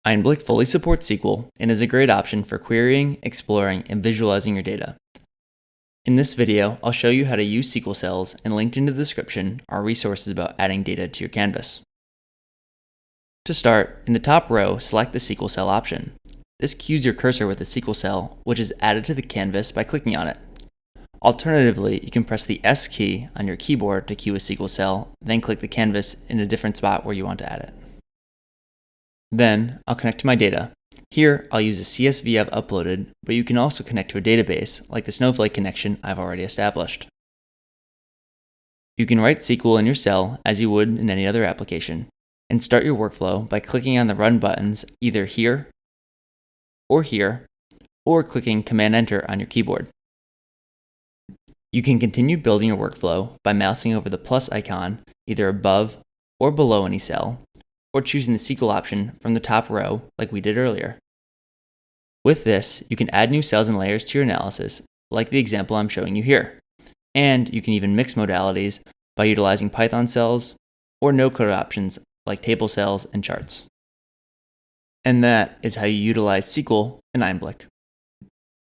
Einblick fully supports SQL and is a great option for querying, exploring, and visualizing your data. In this video, I'll show you how to use SQL cells, and linked in the description are resources about adding data to your canvas. To start, in the top row, select the SQL cell option. This cues your cursor with the SQL cell, which is added to the canvas by clicking on it. Alternatively, you can press the S key on your keyboard to cue a SQL cell, then click the canvas in a different spot where you want to add it. Then, I'll connect to my data. Here, I'll use a CSV I've uploaded, but you can also connect to a database, like the Snowflake connection I've already established. You can write SQL in your cell as you would in any other application, and start your workflow by clicking on the Run buttons either here, or clicking Command-Enter on your keyboard. You can continue building your workflow by mousing over the plus icon either above or below any cell, or choosing the SQL option from the top row like we did earlier. With this, you can add new cells and layers to your analysis, like the example I'm showing you here. And you can even mix modalities by utilizing Python cells or no-code options like table cells and charts. And that is how you utilize SQL in Einblick.